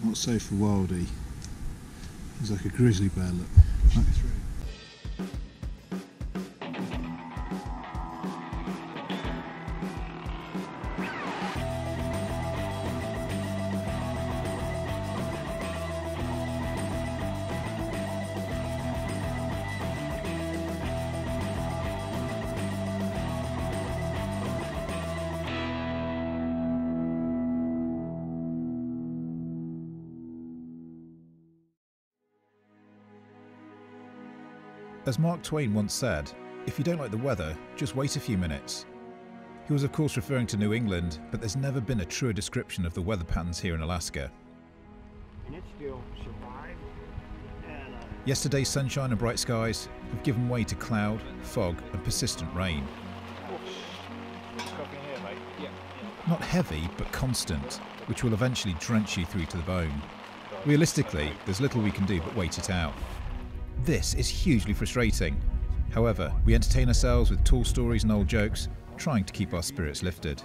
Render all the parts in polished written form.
Not so for Wildy. He's like a grizzly bear, look. Right through. As Mark Twain once said, if you don't like the weather, just wait a few minutes. He was of course referring to New England, but there's never been a truer description of the weather patterns here in Alaska. And it still survived. Yesterday's sunshine and bright skies have given way to cloud, fog and persistent rain. Not heavy, but constant, which will eventually drench you through to the bone. Realistically, there's little we can do but wait it out. This is hugely frustrating. However, we entertain ourselves with tall stories and old jokes, trying to keep our spirits lifted.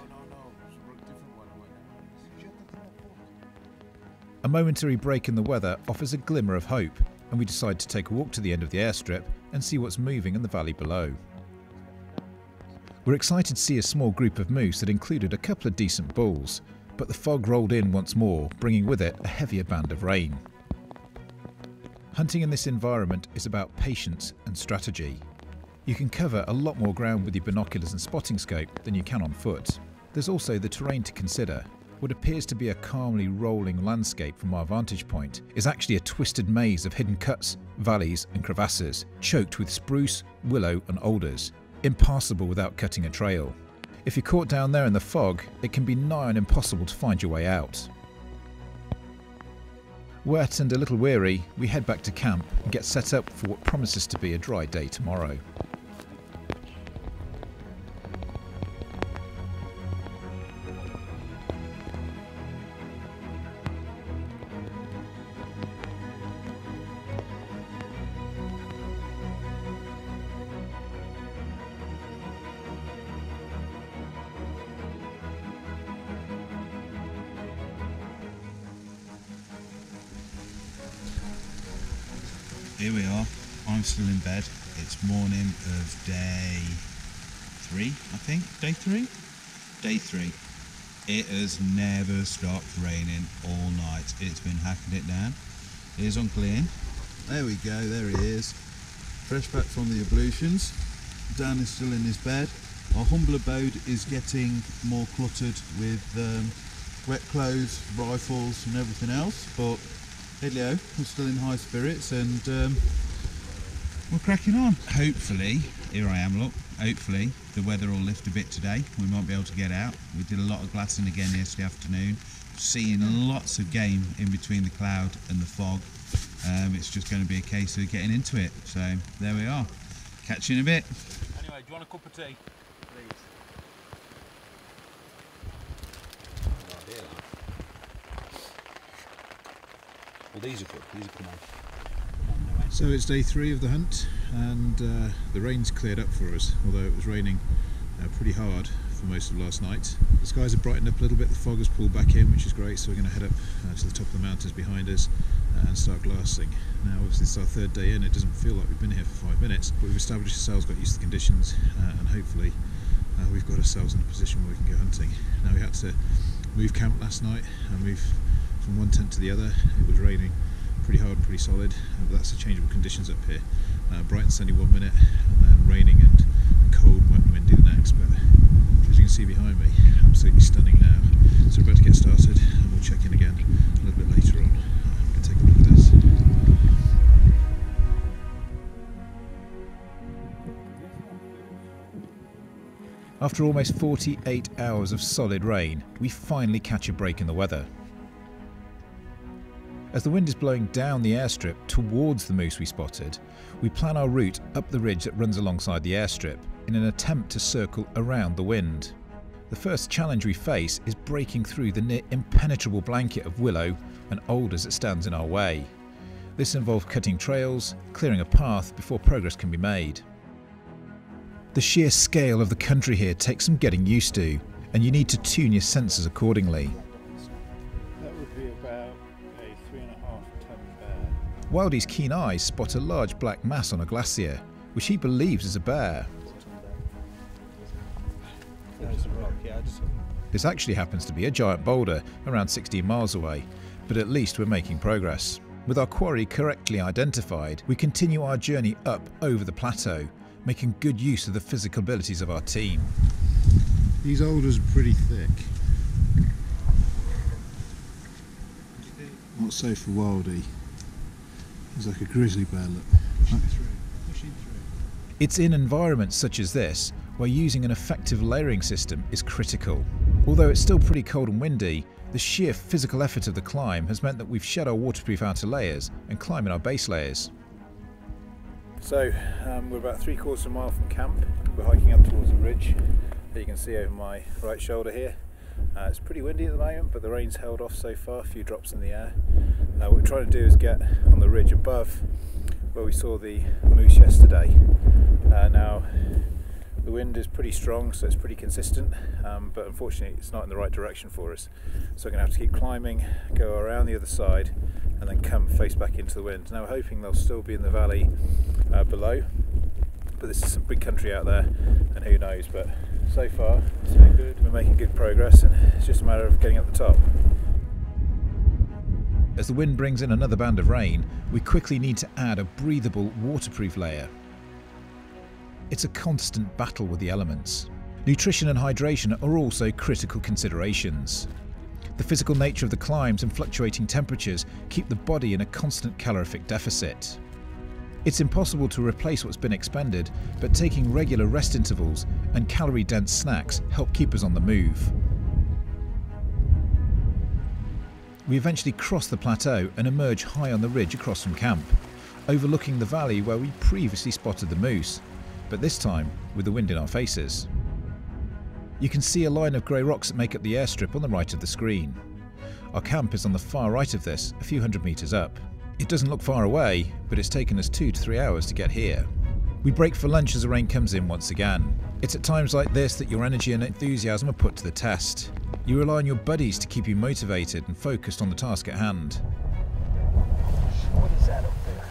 A momentary break in the weather offers a glimmer of hope, and we decide to take a walk to the end of the airstrip and see what's moving in the valley below. We're excited to see a small group of moose that included a couple of decent bulls, but the fog rolled in once more, bringing with it a heavier band of rain. Hunting in this environment is about patience and strategy. You can cover a lot more ground with your binoculars and spotting scope than you can on foot. There's also the terrain to consider. What appears to be a calmly rolling landscape from our vantage point is actually a twisted maze of hidden cuts, valleys and crevasses, choked with spruce, willow and alders, impassable without cutting a trail. If you're caught down there in the fog, it can be nigh on impossible to find your way out. Wet and a little weary, we head back to camp and get set up for what promises to be a dry day tomorrow. Here we are, I'm still in bed. It's morning of day 3, I think. Day 3? Day 3. It has never stopped raining all night. It's been hacking it down. Here's Uncle Ian. There we go, there he is. Fresh back from the ablutions. Dan is still in his bed. Our humble abode is getting more cluttered with wet clothes, rifles and everything else, but hey Leo, we're still in high spirits and we're cracking on. Hopefully, here I am, look, hopefully the weather will lift a bit today. We might be able to get out. We did a lot of glassing again yesterday afternoon, seeing lots of game in between the cloud and the fog. It's just going to be a case of getting into it. So there we are. Catch you in a bit. Anyway, do you want a cup of tea? Please. Well, these are good. These are good. So it's day 3 of the hunt, and the rain's cleared up for us, although it was raining pretty hard for most of last night. The skies have brightened up a little bit, the fog has pulled back in, which is great, so we're going to head up to the top of the mountains behind us and start glassing. Now obviously it's our 3rd day in, it doesn't feel like we've been here for 5 minutes, but we've established ourselves, got used to the conditions, and hopefully we've got ourselves in a position where we can go hunting. Now we had to move camp last night and move from one tent to the other. It was raining pretty hard and pretty solid, but that's the changeable conditions up here. Bright and sunny 1 minute, and then raining and cold, wet and windy the next. But as you can see behind me, absolutely stunning now. So we're about to get started, and we'll check in again a little bit later on. We can take a look at this. After almost 48 hours of solid rain, we finally catch a break in the weather. As the wind is blowing down the airstrip towards the moose we spotted, we plan our route up the ridge that runs alongside the airstrip in an attempt to circle around the wind. The first challenge we face is breaking through the near impenetrable blanket of willow and alders that stands in our way. This involves cutting trails, clearing a path before progress can be made. The sheer scale of the country here takes some getting used to, and you need to tune your senses accordingly. That would would be about a 3.5 ton bear. Wildie's keen eyes spot a large black mass on a glacier, which he believes is a bear. There's a rock, yeah. This actually happens to be a giant boulder around 16 miles away, but at least we're making progress. With our quarry correctly identified, we continue our journey up over the plateau, making good use of the physical abilities of our team. These alders are pretty thick. Not so for Wildie. He's like a grizzly bear, look. Pushing through. It's in environments such as this where using an effective layering system is critical. Although it's still pretty cold and windy, the sheer physical effort of the climb has meant that we've shed our waterproof outer layers and climb in our base layers. So we're about 3/4 of a mile from camp. We're hiking up towards a ridge that you can see over my right shoulder here. It's pretty windy at the moment, but the rain's held off so far, a few drops in the air. What we're trying to do is get on the ridge above where we saw the moose yesterday. Now the wind is pretty strong, so it's pretty consistent, but unfortunately it's not in the right direction for us. So we're going to have to keep climbing, go around the other side and then come face back into the wind. Now we're hoping they'll still be in the valley below, but this is some big country out there and who knows, but so far so good. We're making good progress and it's just a matter of getting up the top. As the wind brings in another band of rain, we quickly need to add a breathable waterproof layer. It's a constant battle with the elements. Nutrition and hydration are also critical considerations. The physical nature of the climbs and fluctuating temperatures keep the body in a constant calorific deficit. It's impossible to replace what's been expended, but taking regular rest intervals and calorie-dense snacks help keep us on the move. We eventually cross the plateau and emerge high on the ridge across from camp, overlooking the valley where we previously spotted the moose, but this time with the wind in our faces. You can see a line of grey rocks that make up the airstrip on the right of the screen. Our camp is on the far right of this, a few hundred metres up. It doesn't look far away, but it's taken us 2 to 3 hours to get here. We break for lunch as the rain comes in once again. It's at times like this that your energy and enthusiasm are put to the test. You rely on your buddies to keep you motivated and focused on the task at hand. What is that up there?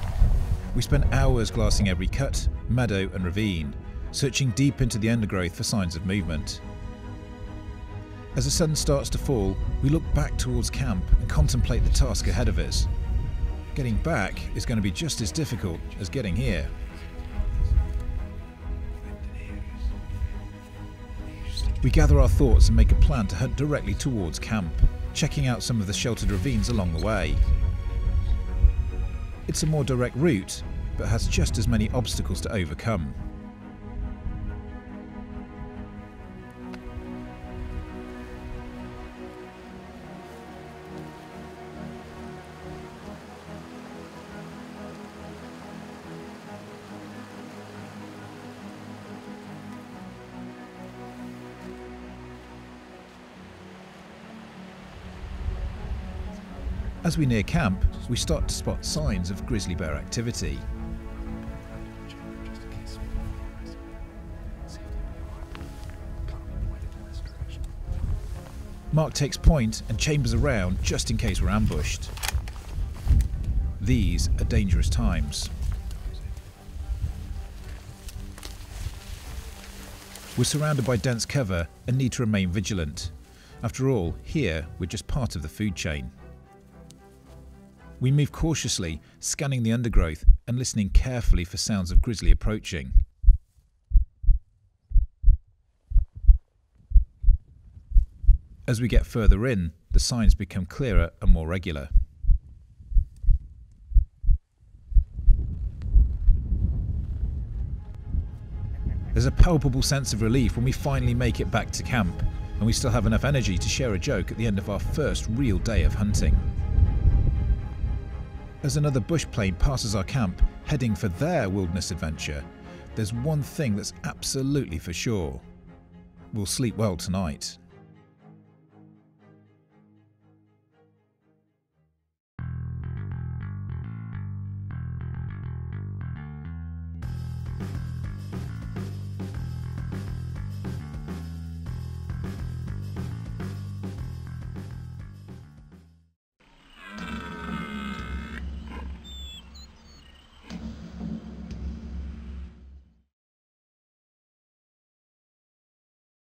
We spend hours glassing every cut, meadow and ravine, searching deep into the undergrowth for signs of movement. As the sun starts to fall, we look back towards camp and contemplate the task ahead of us. Getting back is going to be just as difficult as getting here. We gather our thoughts and make a plan to hunt directly towards camp, checking out some of the sheltered ravines along the way. It's a more direct route, but has just as many obstacles to overcome. As we near camp, we start to spot signs of grizzly bear activity. Mark takes point and chambers around just in case we're ambushed. These are dangerous times. We're surrounded by dense cover and need to remain vigilant. After all, here we're just part of the food chain. We move cautiously, scanning the undergrowth and listening carefully for sounds of grizzly approaching. As we get further in, the signs become clearer and more regular. There's a palpable sense of relief when we finally make it back to camp, and we still have enough energy to share a joke at the end of our first real day of hunting. As another bush plane passes our camp, heading for their wilderness adventure, there's one thing that's absolutely for sure. We'll sleep well tonight.